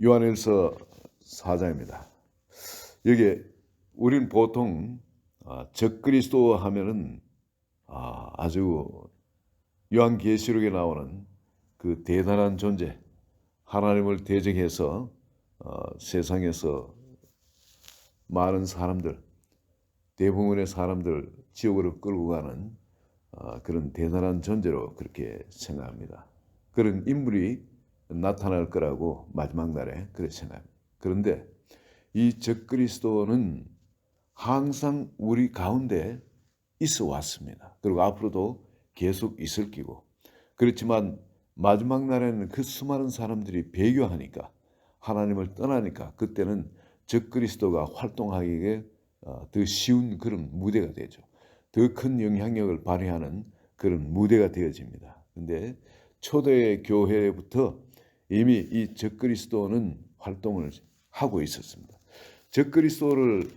요한일서 4장입니다. 여기 우리는 보통 적그리스도 하면은 아주 요한계시록에 나오는 그 대단한 존재, 하나님을 대적해서 세상에서 많은 사람들, 대부분의 사람들 지옥으로 끌고 가는 그런 대단한 존재로 그렇게 생각합니다. 그런 인물이 나타날 거라고 마지막 날에 그렇게 생각합니다. 그런데 이 적그리스도는 항상 우리 가운데 있어 왔습니다. 그리고 앞으로도 계속 있을 끼고, 그렇지만 마지막 날에는 그 수많은 사람들이 배교하니까, 하나님을 떠나니까 그때는 적그리스도가 활동하기에 더 쉬운 그런 무대가 되죠. 더 큰 영향력을 발휘하는 그런 무대가 되어집니다. 그런데 초대 교회부터 이미 이 적그리스도는 활동을 하고 있었습니다. 적그리스도를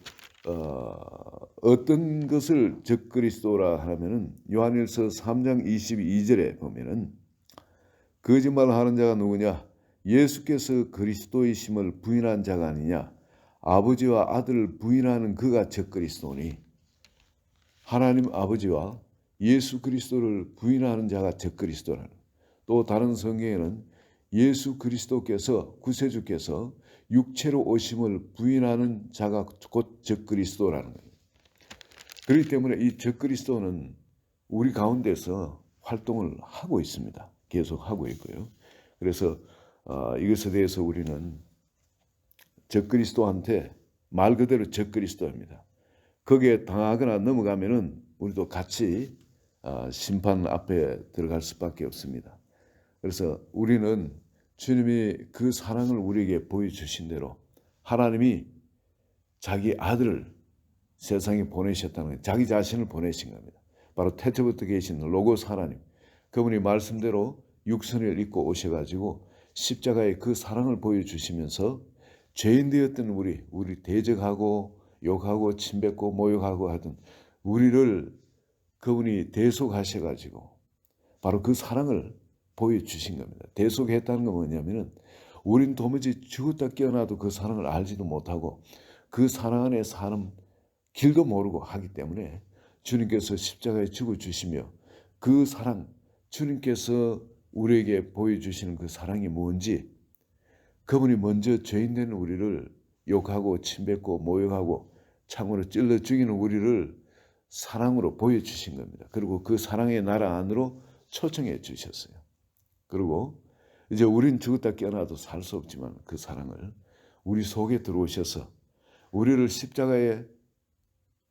어떤 것을 적그리스도라 하면은 요한일서 3장 22절에 보면은 거짓말하는 자가 누구냐? 예수께서 그리스도이심을 부인한 자가 아니냐? 아버지와 아들을 부인하는 그가 적그리스도니. 하나님 아버지와 예수 그리스도를 부인하는 자가 적그리스도라는. 또 다른 성경에는 예수 그리스도께서, 구세주께서 육체로 오심을 부인하는 자가 곧 적그리스도라는 거예요. 그렇기 때문에 이 적그리스도는 우리 가운데서 활동을 하고 있습니다. 계속 하고 있고요. 그래서 이것에 대해서 우리는 적그리스도한테 말 그대로 적그리스도입니다. 거기에 당하거나 넘어가면은 우리도 같이 심판 앞에 들어갈 수밖에 없습니다. 그래서 우리는 주님이 그 사랑을 우리에게 보여주신 대로 하나님이 자기 아들을 세상에 보내셨다는 거예요. 자기 자신을 보내신 겁니다. 바로 태초부터 계신 로고스 하나님, 그분이 말씀대로 육선을 입고 오셔가지고 십자가에 그 사랑을 보여주시면서 죄인 되었던 우리 대적하고 욕하고 침뱉고 모욕하고 하던 우리를 그분이 대속하셔가지고 바로 그 사랑을 보여주신 겁니다. 대속했다는 건 뭐냐면은 우린 도무지 죽었다 깨어나도 그 사랑을 알지도 못하고 그 사랑 안에 사는 길도 모르고 하기 때문에 주님께서 십자가에 죽어주시며 그 사랑, 주님께서 우리에게 보여주시는 그 사랑이 뭔지, 그분이 먼저 죄인된 우리를 욕하고 침뱉고 모욕하고 창으로 찔러 죽이는 우리를 사랑으로 보여주신 겁니다. 그리고 그 사랑의 나라 안으로 초청해 주셨어요. 그리고 이제 우린 죽었다 깨어나도 살 수 없지만 그 사랑을 우리 속에 들어오셔서 우리를 십자가에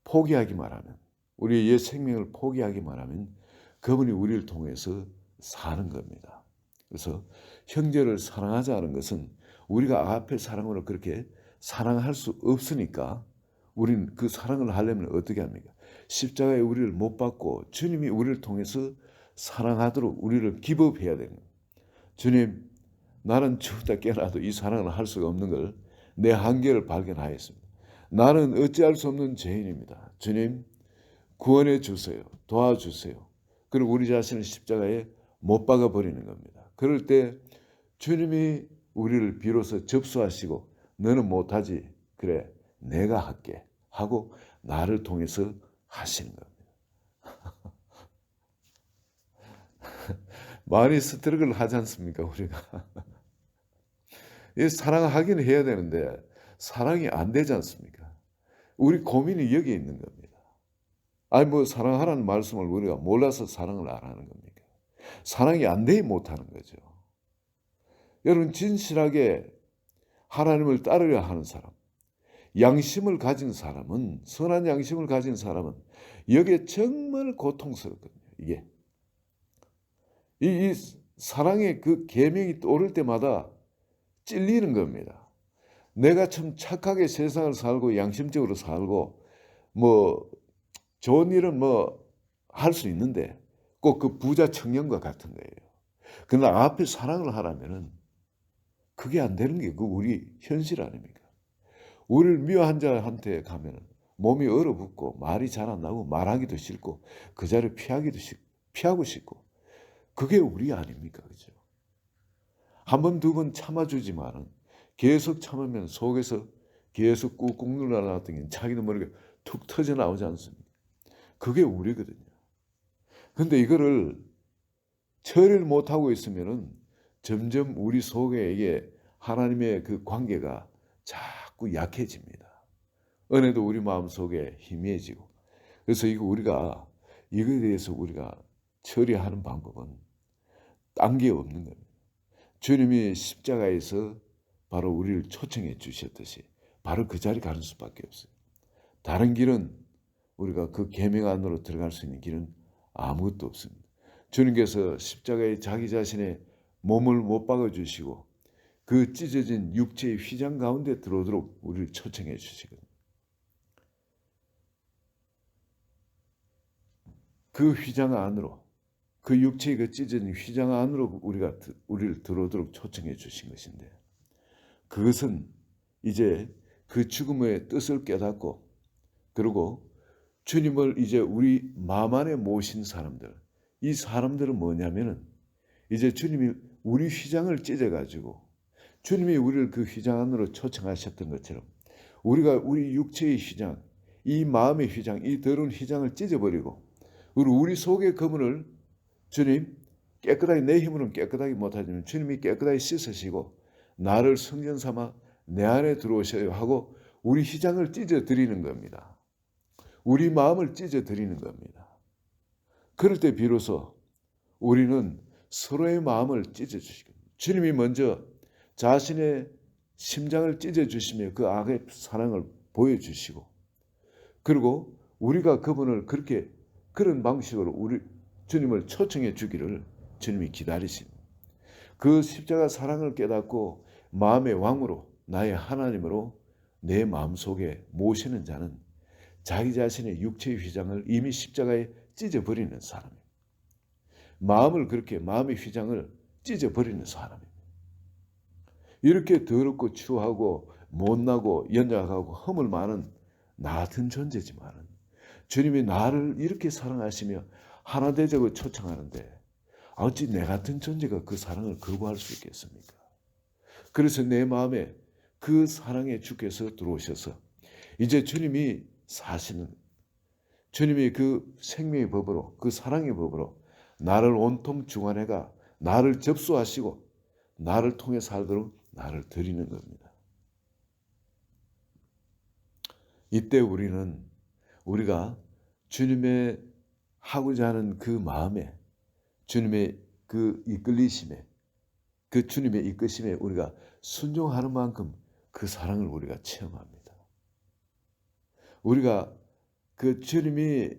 포기하기만 하면, 우리의 옛 생명을 포기하기만 하면 그분이 우리를 통해서 사는 겁니다. 그래서 형제를 사랑하자는 것은 우리가 앞에 사랑으로 그렇게 사랑할 수 없으니까 우리는 그 사랑을 하려면 어떻게 합니까? 십자가에 우리를 못 박고 주님이 우리를 통해서 사랑하도록 우리를 기법해야 되는 거예요. 주님, 나는 죽다 깨어나도 이 사랑을 할 수가 없는 걸 내 한계를 발견하였습니다. 나는 어찌할 수 없는 죄인입니다. 주님, 구원해 주세요. 도와주세요. 그리고 우리 자신을 십자가에 못 박아 버리는 겁니다. 그럴 때 주님이 우리를 비로소 접수하시고 너는 못하지. 그래, 내가 할게 하고 나를 통해서 하시는 겁니다. 많이 스트럭을 하지 않습니까, 우리가? 이 사랑하기는 해야 되는데 사랑이 안 되지 않습니까? 우리 고민이 여기 있는 겁니다. 아니 뭐 사랑하라는 말씀을 우리가 몰라서 사랑을 안 하는 겁니까? 사랑이 안 돼 못하는 거죠. 여러분, 진실하게 하나님을 따르려 하는 사람, 양심을 가진 사람은, 선한 양심을 가진 사람은 여기에 정말 고통스럽거든요. 이게 이 사랑의 그 계명이 떠오를 때마다 찔리는 겁니다. 내가 참 착하게 세상을 살고 양심적으로 살고 뭐 좋은 일은 뭐 할 수 있는데 꼭 그 부자 청년과 같은 거예요. 그러나 앞에 사랑을 하라면은 그게 안 되는 게 그 우리 현실 아닙니까? 우리를 미워한 자한테 가면은 몸이 얼어붙고 말이 잘 안 나고 말하기도 싫고 그 자리를 피하고 싶고 그게 우리 아닙니까? 그죠? 한 번, 두 번 참아주지만은 계속 참으면 속에서 계속 꾹꾹 눌러놨던 게 자기도 모르게 툭 터져 나오지 않습니까? 그게 우리거든요. 근데 이거를 처리를 못하고 있으면은 점점 우리 속에 이게 하나님의 그 관계가 자꾸 약해집니다. 은혜도 우리 마음속에 희미해지고. 그래서 이거 우리가 이거에 대해서 우리가 처리하는 방법은 딴 게 없는 겁니다. 주님이 십자가에서 바로 우리를 초청해 주셨듯이 바로 그 자리 가는 수밖에 없어요. 다른 길은 우리가 그 계명 안으로 들어갈 수 있는 길은 아무것도 없습니다. 주님께서 십자가에 자기 자신의 몸을 못 박아 주시고 그 찢어진 육체의 휘장 가운데 들어오도록 우리를 초청해 주시거든요. 그 휘장 안으로, 그 육체의 그 찢어진 휘장 안으로 우리를 들어오도록 초청해 주신 것인데, 그것은 이제 그 죽음의 뜻을 깨닫고, 그리고 주님을 이제 우리 마음 안에 모신 사람들, 이 사람들은 뭐냐면은 이제 주님이 우리 휘장을 찢어가지고 주님이 우리를 그 휘장 안으로 초청하셨던 것처럼 우리가 우리 육체의 휘장, 이 마음의 휘장, 이 더러운 휘장을 찢어버리고 우리 속의 거문을 주님 깨끗하게, 내 힘으로는 깨끗하게 못하지만 주님이 깨끗하게 씻으시고 나를 성전 삼아 내 안에 들어오셔야 하고 우리 휘장을 찢어드리는 겁니다. 우리 마음을 찢어드리는 겁니다. 그럴 때 비로소 우리는 서로의 마음을 찢어주시거든요. 주님이 먼저 자신의 심장을 찢어주시며 그 악의 사랑을 보여주시고, 그리고 우리가 그분을 그렇게 그런 방식으로 우리 주님을 초청해 주기를 주님이 기다리십니다. 그 십자가 사랑을 깨닫고 마음의 왕으로, 나의 하나님으로 내 마음속에 모시는 자는 자기 자신의 육체의 휘장을 이미 십자가에 찢어버리는 사람입니다. 마음을 그렇게, 마음의 휘장을 찢어버리는 사람입니다. 이렇게 더럽고 추하고 못나고 연약하고 허물 많은 나 같은 존재지만 주님이 나를 이렇게 사랑하시며 하나 되자고 초청하는데 어찌 내 같은 존재가 그 사랑을 거부할 수 있겠습니까? 그래서 내 마음에 그 사랑의 주께서 들어오셔서 이제 주님이 사시는, 주님이 그 생명의 법으로, 그 사랑의 법으로 나를 온통 중환해가 나를 접수하시고 나를 통해 살도록 나를 드리는 겁니다. 이때 우리가 주님의 하고자 하는 그 마음에, 주님의 그 이끌리심에, 그 주님의 이끄심에 우리가 순종하는 만큼 그 사랑을 우리가 체험합니다. 우리가 그 주님이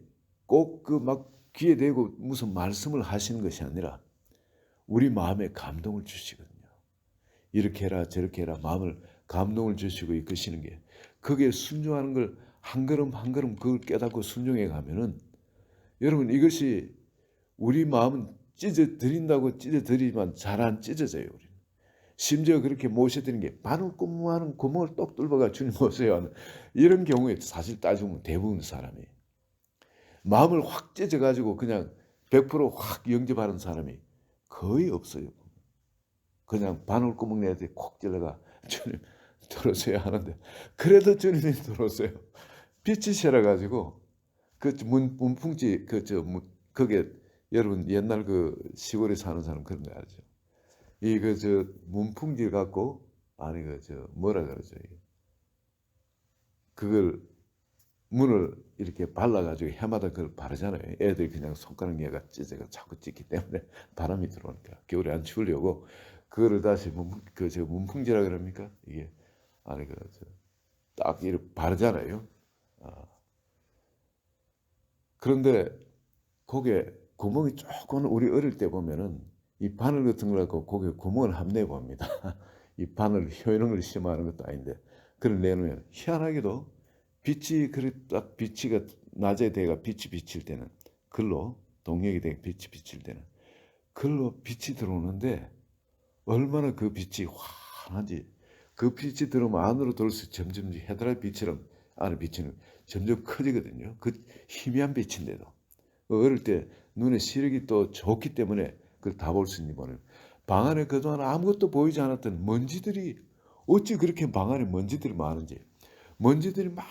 꼭 그 막 귀에 대고 무슨 말씀을 하시는 것이 아니라 우리 마음에 감동을 주시거든요. 이렇게 해라 저렇게 해라 마음을 감동을 주시고 이끄시는 게, 거기에 순종하는 걸 한 걸음 한 걸음 그걸 깨닫고 순종해 가면은 여러분 이것이 우리 마음은 찢어드린다고 찢어드리지만 잘 안 찢어져요. 우리는. 심지어 그렇게 모셔드리는 게 바늘구멍하는 구멍을 똑 뚫어가 주님 오세요 하는 이런 경우에 사실 따지면 대부분 사람이 마음을 확 찢어가지고 그냥 100%확 영접하는 사람이 거의 없어요. 그냥 바늘구멍 내한테 콕 찔러가 주님 들어오세요 하는데, 그래도 주님이 들어오세요. 빛이 새려가지고 그 문풍지 그게 여러분 옛날 그 시골에 사는 사람 그런 거 알죠? 이 문풍지 갖고 아니 뭐라 그러죠? 그걸 문을 이렇게 발라가지고 해마다 그걸 바르잖아요. 애들이 그냥 손가락 얘가 찢어가 자꾸 찢기 때문에 바람이 들어오니까 겨울에 안 추우려고 그거를 다시 문풍지라 그럽니까? 이게 아니 딱 이렇게 바르잖아요. 그런데 거기에 구멍이 조금 우리 어릴 때 보면은 이 바늘 같은 걸 갖고 거기에 구멍을 한번 내봅니다. 이 바늘 효이는 걸 심어하는 것도 아닌데 그걸 내놓으면 희한하게도 빛이 딱 빛이가 낮에 대가 빛이 비칠 때는 글로 동력이 되게 빛이 비칠 때는 글로 빛이 들어오는데 얼마나 그 빛이 환한지, 그 빛이 들어오면 안으로 들어서 점점 헤드라이트 빛처럼 안에 비치는 점점 커지거든요. 그 희미한 빛인데도 어릴 때 눈에 시력이 또 좋기 때문에 그걸 다 볼 수 있는 거는 방 안에 그동안 아무것도 보이지 않았던 먼지들이 어찌 그렇게 방 안에 먼지들이 많은지. 먼지들이 막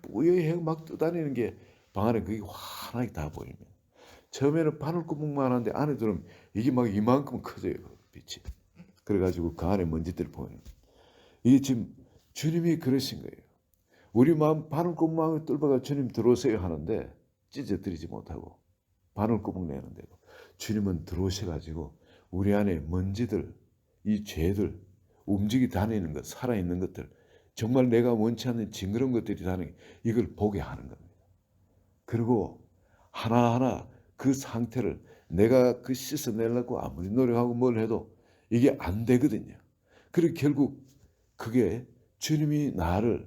뿌여해 막 떠다니는 게 방 안에 그게 환하게 다 보입니다. 처음에는 바늘구멍만 한데 안에 들어오면 이게 막 이만큼 커져요. 빛이. 그래가지고 그 안에 먼지들이 보여요. 이게 지금 주님이 그러신 거예요. 우리 마음 바늘구멍을 뚫어가 주님 들어오세요 하는데 찢어뜨리지 못하고 바늘구멍 내는데도 주님은 들어오셔가지고 우리 안에 먼지들, 이 죄들, 움직이 다니는 것, 살아있는 것들, 정말 내가 원치 않는 징그러운 것들이 다니는 이걸 보게 하는 겁니다. 그리고 하나하나 그 상태를 내가 그 씻어내려고 아무리 노력하고 뭘 해도 이게 안 되거든요. 그리고 결국 그게 주님이 나를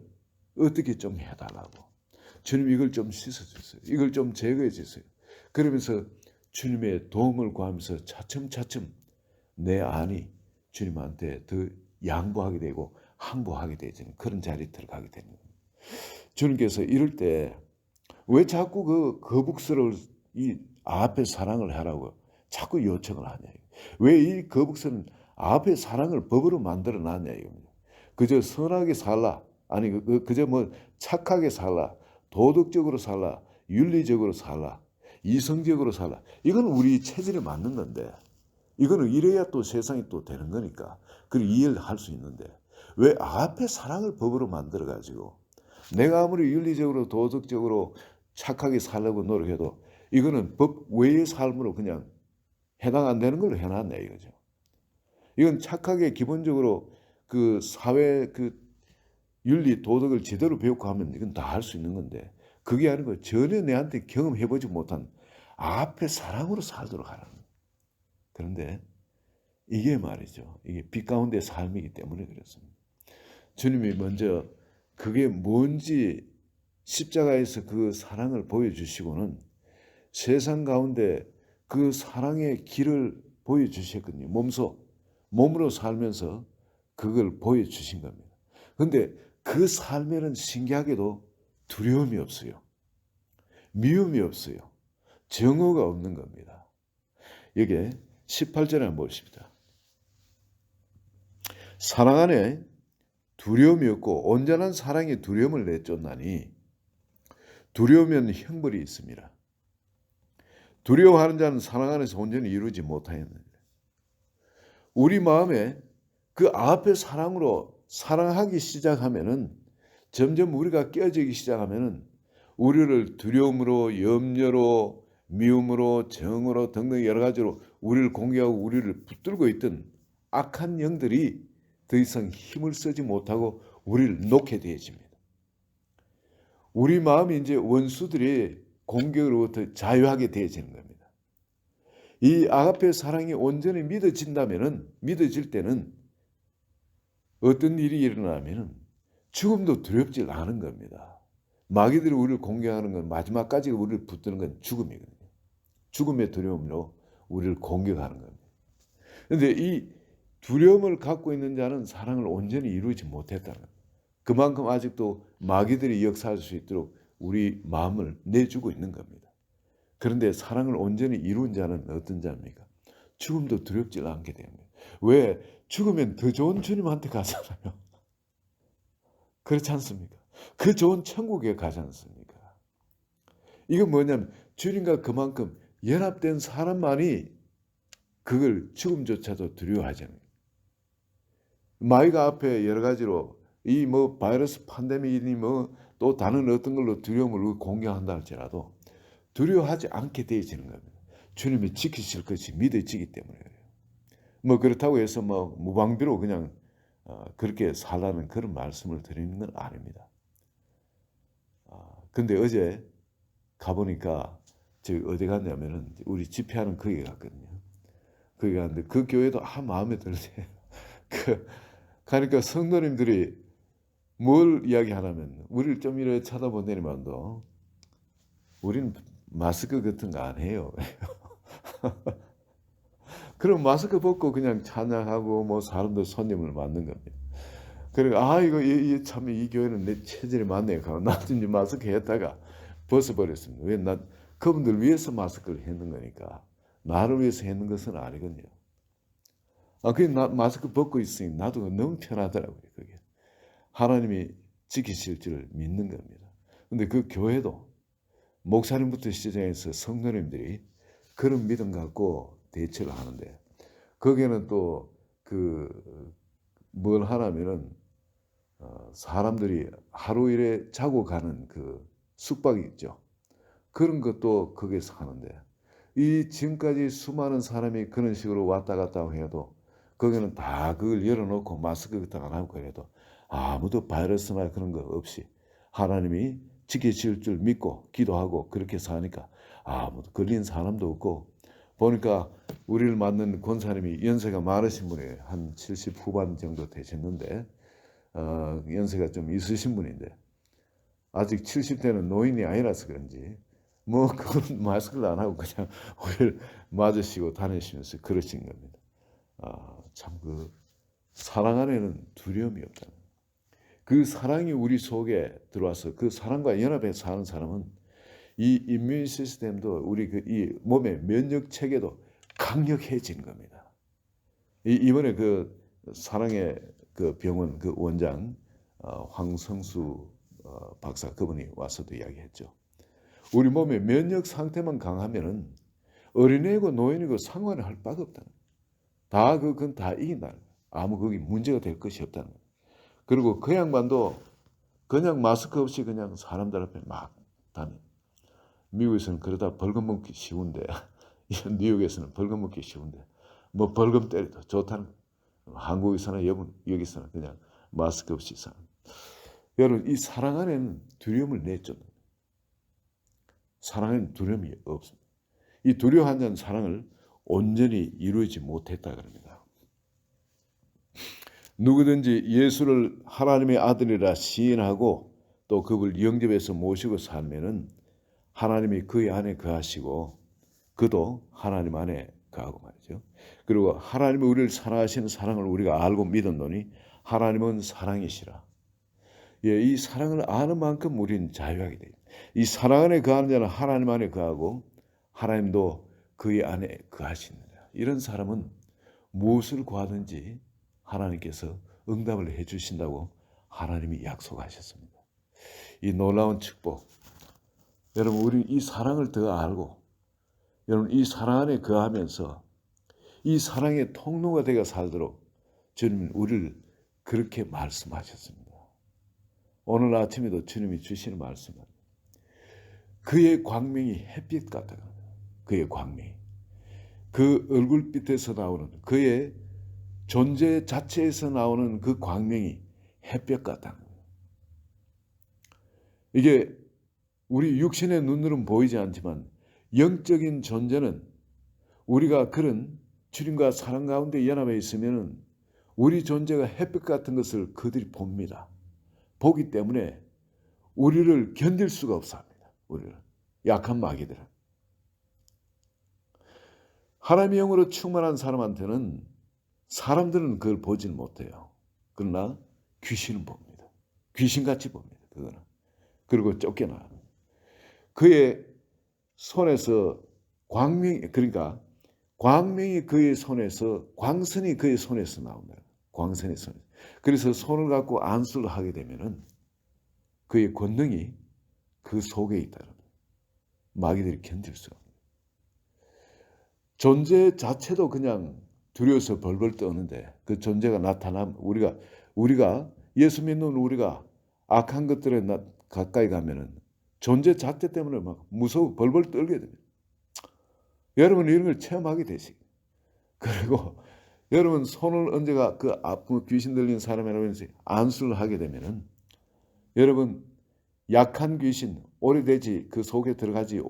어떻게 좀 해달라고. 주님 이걸 좀 씻어주세요. 이걸 좀 제거해 주세요. 그러면서 주님의 도움을 구하면서 차츰차츰 내 안이 주님한테 더 양보하게 되고 항보하게 되는 그런 자리에 들어가게 되는 겁니다. 주님께서 이럴 때 왜 자꾸 그 거북스러울 이 앞에 사랑을 하라고 자꾸 요청을 하냐. 왜 이 거북스러운 앞에 사랑을 법으로 만들어 놨냐 이겁니다. 그저 선하게 살라. 아니 그저 뭐 착하게 살라. 도덕적으로 살라. 윤리적으로 살라. 이성적으로 살라. 이건 우리 체질에 맞는 건데 이거는 이래야 또 세상이 또 되는 거니까 그걸 이해를 할 수 있는데 왜 앞에 사랑을 법으로 만들어 가지고 내가 아무리 윤리적으로 도덕적으로 착하게 살려고 노력해도 이거는 법 외의 삶으로 그냥 해당 안 되는 걸로 해놨네 이거죠. 이건 착하게 기본적으로 그 사회 그 윤리 도덕을 제대로 배우고 하면 이건 다 할 수 있는 건데 그게 아니고 전혀 내한테 경험해보지 못한 앞에 사랑으로 살도록 하라는 거예요. 그런데 이게 말이죠. 이게 빛 가운데 삶이기 때문에 그렇습니다. 주님이 먼저 그게 뭔지 십자가에서 그 사랑을 보여주시고는 세상 가운데 그 사랑의 길을 보여주셨거든요. 몸으로 살면서 그걸 보여주신 겁니다. 그런데 그 삶에는 신기하게도 두려움이 없어요. 미움이 없어요. 정오가 없는 겁니다. 이게 18절에 한번 보십시다. 사랑 안에 두려움이 없고 온전한 사랑이 두려움을 내쫓나니 두려우면 형벌이 있습니다. 두려워하는 자는 사랑 안에서 온전히 이루지 못하였느니라. 우리 마음에 그 앞에 사랑으로 사랑하기 시작하면은 점점 우리가 깨어지기 시작하면은 우리를 두려움으로 염려로 미움으로 정으로 등등 여러 가지로 우리를 공격하고 우리를 붙들고 있던 악한 영들이 더 이상 힘을 쓰지 못하고 우리를 놓게 되어집니다. 우리 마음이 이제 원수들이 공격으로부터 자유하게 되어지는 겁니다. 이 아가페 사랑이 온전히 믿어질 때는 어떤 일이 일어나면은 죽음도 두렵지 않은 겁니다. 마귀들이 우리를 공격하는 건 마지막까지 우리를 붙드는 건 죽음이거든요. 죽음의 두려움으로 우리를 공격하는 겁니다. 그런데 이 두려움을 갖고 있는 자는 사랑을 온전히 이루지 못했다는 겁니다. 그만큼 아직도 마귀들이 역사할 수 있도록 우리 마음을 내주고 있는 겁니다. 그런데 사랑을 온전히 이룬 자는 어떤 자입니까? 죽음도 두렵지 않게 됩니다. 왜? 죽으면 더 좋은 주님한테 가잖아요. 그렇지 않습니까? 그 좋은 천국에 가지 않습니까? 이건 뭐냐면 주님과 그만큼 연합된 사람만이 그걸 죽음조차도 두려워하잖아요. 마귀가 앞에 여러 가지로 이 뭐 바이러스 팬데믹이니 뭐 또 다른 어떤 걸로 두려움을 공격한다 할지라도 두려워하지 않게 되어지는 겁니다. 주님이 지키실 것이 믿어지기 때문에 그래요. 뭐 그렇다고 해서 뭐 무방비로 그냥 그렇게 살라는 그런 말씀을 드리는 건 아닙니다. 근데 어제 가보니까 어디 갔냐면은 우리 집회하는 거기 갔거든요. 거기 갔는데 그 교회도 마음에 들으세요. 가니까 성도님들이 뭘 이야기하냐면 우리를 좀 이렇게 쳐다보내니만도 우리는 마스크 같은 거 안 해요. 그럼 마스크 벗고 그냥 찬양하고 뭐 사람들 손님을 맞는 겁니다. 그러니까 이거 참 이 교회는 내 체질이 맞네요. 나도 이제 마스크 했다가 벗어버렸습니다. 왜? 난 그분들 위해서 마스크를 했는 거니까 나를 위해서 했는 것은 아니거든요. 나 마스크 벗고 있으니 나도 너무 편하더라고요. 그게 하나님이 지키실 줄 믿는 겁니다. 근데 그 교회도 목사님부터 시작해서 성도님들이 그런 믿음 갖고 대처를 하는데, 거기에는 또 뭘 하냐면은 사람들이 하루 일에 자고 가는 그 숙박이 있죠. 그런 것도 거기서 하는데, 이 지금까지 수많은 사람이 그런 식으로 왔다 갔다 해도 거기는 다 그걸 열어놓고 마스크 같은 거 안 하고 해도 아무도 바이러스나 그런 거 없이 하나님이 지켜질 줄 믿고 기도하고 그렇게 사니까 아무도 걸린 사람도 없고, 보니까 우리를 맡는 권사님이 연세가 많으신 분이에요. 한 70 후반 정도 되셨는데 연세가 좀 있으신 분인데, 아직 70대는 노인이 아니라서 그런지 뭐 그건 마스크를 안 하고 그냥 우리를 맞으시고 다니시면서 그러신 겁니다. 참 그 사랑 안에는 두려움이 없다는, 그 사랑이 우리 속에 들어와서 그 사랑과 연합해 사는 사람은 이 임뮤 시스템도 우리 이 몸의 면역 체계도 강력해지는 겁니다. 이번에 그 사랑의 그 병원 그 원장 황성수 박사, 그분이 와서도 이야기했죠. 우리 몸의 면역 상태만 강하면은 어린애고 노인이고 상관할 바가 없다는 거예요. 그건 다 이긴다는 거예요. 아무 거기 문제가 될 것이 없다는 거예요. 그리고 그 양반도 그냥 마스크 없이 그냥 사람들 앞에 막 다녀. 미국에서는 그러다 벌금 먹기 쉬운데 뉴욕에서는 벌금 먹기 쉬운데 뭐 벌금 때려도 좋다는 거예요. 한국에서나 여기서는 그냥 마스크 없이 사는. 여러분, 이 사랑 안에는 두려움을 내쫓는, 사랑에는 두려움이 없습니다. 이 두려워하지 않는 사랑을 온전히 이루지 못했다 그럽니다. 누구든지 예수를 하나님의 아들이라 시인하고 또 그를 영접해서 모시고 살면은 하나님이 그의 안에 거하시고 그도 하나님 안에 거하고 말이죠. 그리고 하나님이 우리를 사랑하시는 사랑을 우리가 알고 믿었노니 하나님은 사랑이시라. 예, 이 사랑을 아는 만큼 우리는 자유하게 됩니다. 이 사랑 안에 거하는 자는 하나님 안에 거하고 하나님도 그의 안에 거하시느니라. 이런 사람은 무엇을 구하든지 하나님께서 응답을 해주신다고 하나님이 약속하셨습니다. 이 놀라운 축복, 여러분, 우리 이 사랑을 더 알고 여러분 이 사랑 안에 거하면서 이 사랑의 통로가 되어 살도록 주님은 우리를 그렇게 말씀하셨습니다. 오늘 아침에도 주님이 주시는 말씀은 그의 광명이 햇빛 같다. 그의 광명이, 그 얼굴빛에서 나오는 그의 존재 자체에서 나오는 그 광명이 햇볕 같다는 거예요. 이게 우리 육신의 눈으로는 보이지 않지만 영적인 존재는 우리가 그런 주님과 사랑 가운데 연합해 있으면 우리 존재가 햇빛 같은 것을 그들이 봅니다. 보기 때문에 우리를 견딜 수가 없습니다. 우리를 약한 마귀들은. 하나님의 영으로 충만한 사람한테는 사람들은 그걸 보질 못해요. 그러나 귀신은 봅니다. 귀신같이 봅니다. 그거는. 그리고 쫓겨나요. 그의 손에서 그러니까 광명이 그의 손에서, 광선이 그의 손에서 나온다. 광선의 손. 그래서 손을 갖고 안수를 하게 되면은 그의 권능이 그 속에 있다는 거예요. 마귀들이 견딜 수가 없어요. 존재 자체도 그냥 두려워서 벌벌 떠는데 그 존재가 나타나면 우리가 예수 믿는 우리가 악한 것들에 가까이 가면은 존재 자체 때문에 막 무서워 벌벌 떨게 됩니다. 여러분 이런 걸 체험하게 되시고, 그리고 여러분 손을 얹어가 그 아픈 귀신 들린 사람이라고 해서 안수를 하게 되면은 여러분 약한 귀신, 오래되지 그 속에 들어가지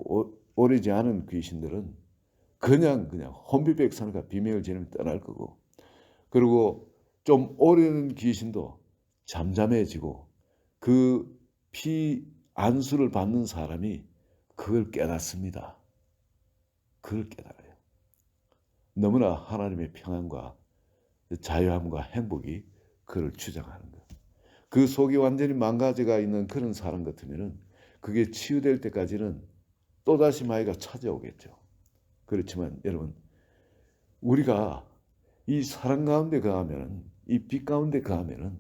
오래지 않은 귀신들은 그냥 혼비백산과 비명을 지르며 떠날 거고, 그리고 좀 오래된 귀신도 잠잠해지고 그 피 안수를 받는 사람이 그걸 깨닫습니다. 그걸 깨달아요. 너무나 하나님의 평안과 자유함과 행복이 그를 주장하는 거예요. 그 속이 완전히 망가져가 있는 그런 사람 같으면은 그게 치유될 때까지는 또다시 마귀가 찾아오겠죠. 그렇지만 여러분, 우리가 이 사랑 가운데 거하면은, 이 빛 가운데 거하면은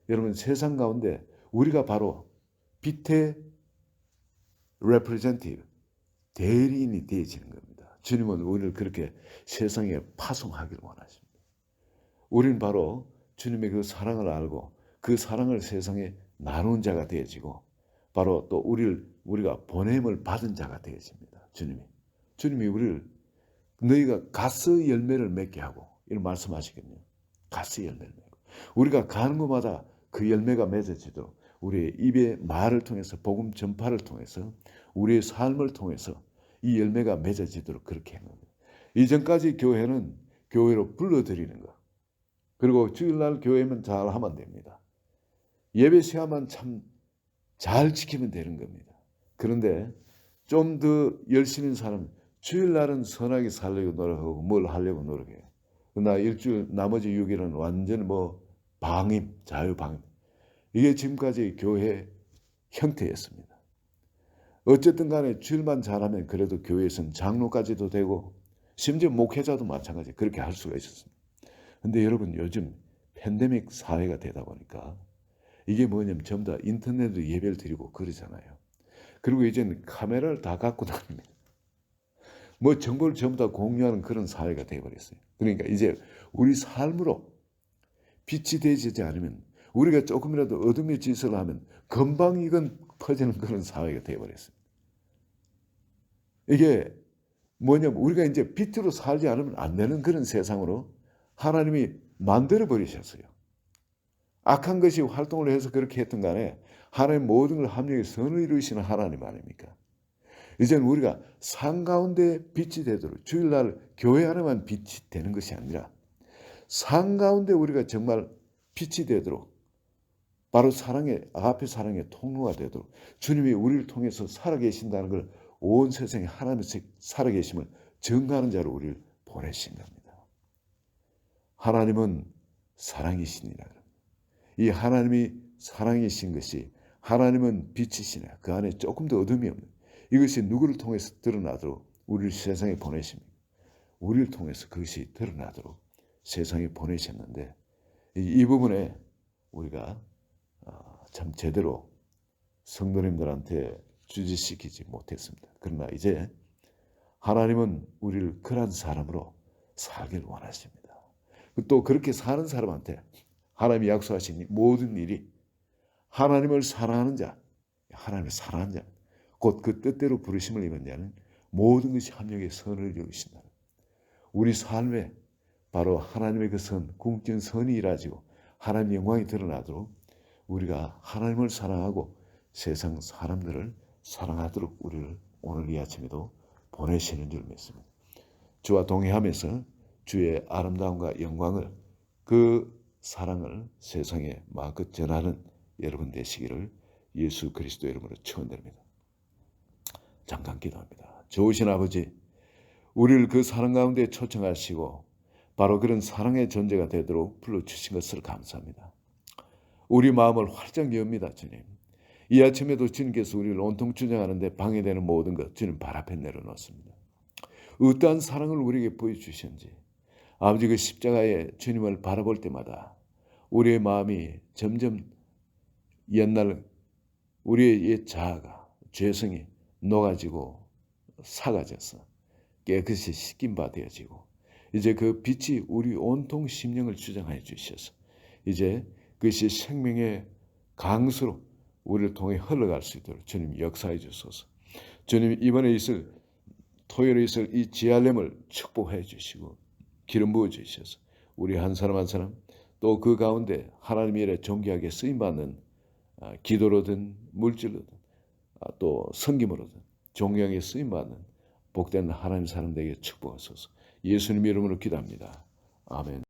여러분 세상 가운데 우리가 바로 빛의 representative, 대리인이 되어지는 겁니다. 주님은 우리를 그렇게 세상에 파송하기를 원하십니다. 우리는 바로 주님의 그 사랑을 알고 그 사랑을 세상에 나눈 자가 되어지고 바로 또 우리가 보냄을 받은 자가 되어집니다. 주님이 우리를 너희가 가스 열매를 맺게 하고 이런 말씀하시거든요. 가스 열매를 맺고 우리가 가는 곳마다 그 열매가 맺어지도록 우리의 입의 말을 통해서 복음 전파를 통해서 우리의 삶을 통해서 이 열매가 맺어지도록 그렇게 하는 겁니다. 이전까지 교회는 교회로 불러들이는 것 그리고 주일날 교회만 잘하면 됩니다. 예배 시간만 참 잘 지키면 되는 겁니다. 그런데 좀 더 열심인 사람은 주일날은 선하게 살려고 노력하고 뭘 하려고 노력해요. 그러나 일주일 나머지 6일은 완전 방임, 자유방임. 이게 지금까지 교회 형태였습니다. 어쨌든 간에 주일만 잘하면 그래도 교회에서는 장로까지도 되고 심지어 목회자도 마찬가지 그렇게 할 수가 있었습니다. 근데 여러분 요즘 팬데믹 사회가 되다 보니까 이게 뭐냐면 전부 다 인터넷으로 예배를 드리고 그러잖아요. 그리고 이제는 카메라를 다 갖고 다닙니다. 정보를 전부 다 공유하는 그런 사회가 되어버렸어요. 그러니까 이제 우리 삶으로 빛이 되지 않으면 우리가 조금이라도 어둠의 짓을 하면 금방 이건 퍼지는 그런 사회가 되어버렸어요. 이게 뭐냐면 우리가 이제 빛으로 살지 않으면 안 되는 그런 세상으로 하나님이 만들어 버리셨어요. 악한 것이 활동을 해서 그렇게 했던 간에 하나님 모든 걸 합력해 선을 이루시는 하나님 아닙니까? 이제는 우리가 산 가운데 빛이 되도록 주일날 교회 안에만 빛이 되는 것이 아니라 산 가운데 우리가 정말 빛이 되도록 바로 아가페 사랑의 통로가 되도록 주님이 우리를 통해서 살아계신다는 걸 온 세상에 하나님의 살아계심을 증거하는 자로 우리를 보내신 겁니다. 하나님은 사랑이시니라. 이 하나님이 사랑이신 것이 하나님은 빛이시나 그 안에 조금 더 어둠이 없는 이것이 누구를 통해서 드러나도록 우리를 세상에 보내십니다. 우리를 통해서 그것이 드러나도록 세상에 보내셨는데 이 부분에 우리가 참 제대로 성도님들한테 주지시키지 못했습니다. 그러나 이제 하나님은 우리를 그런 사람으로 살길 원하십니다. 또 그렇게 사는 사람한테 하나님이 약속하신 모든 일이 하나님을 사랑하는 자, 하나님을 사랑하는 자, 곧 그 뜻대로 부르심을 입은 자는 모든 것이 합력의 선을 이루신다. 우리 삶에 바로 하나님의 그 선, 궁극적인 선이 이루어지고 하나님의 영광이 드러나도록 우리가 하나님을 사랑하고 세상 사람들을 사랑하도록 우리를 오늘 이 아침에도 보내시는 줄 믿습니다. 주와 동행하면서 주의 아름다움과 영광을 그 사랑을 세상에 마음껏 전하는 여러분 되시기를 예수 그리스도 이름으로 축원드립니다. 잠깐 기도합니다. 좋으신 아버지, 우리를 그 사랑 가운데 초청하시고 바로 그런 사랑의 존재가 되도록 불러주신 것을 감사합니다. 우리 마음을 활짝 엽니다. 주님. 이 아침에도 주님께서 우리를 온통 주장하는데 방해되는 모든 것 주님 발 앞에 내려놓습니다. 어떠한 사랑을 우리에게 보여주셨는지 아버지 그 십자가에 주님을 바라볼 때마다 우리의 마음이 점점 옛날 우리의 옛 자아가 죄성이 녹아지고 사가져서 깨끗이 씻긴 바 되어지고 이제 그 빛이 우리 온통 심령을 주장하여 주셔서 이제 그것이 생명의 강수로 우리를 통해 흘러갈 수 있도록 주님 역사해 주소서. 주님 이번에 토요일에 있을 이 지알렘을 축복해 주시고 기름 부어 주셔서 우리 한 사람 한 사람 또 그 가운데 하나님의 일에 존귀하게 쓰임받는 기도로든 물질로든 또 섬김으로든 존귀하게 쓰임받는 복된 하나님 사람 되게 축복하소서. 예수님 이름으로 기도합니다. 아멘.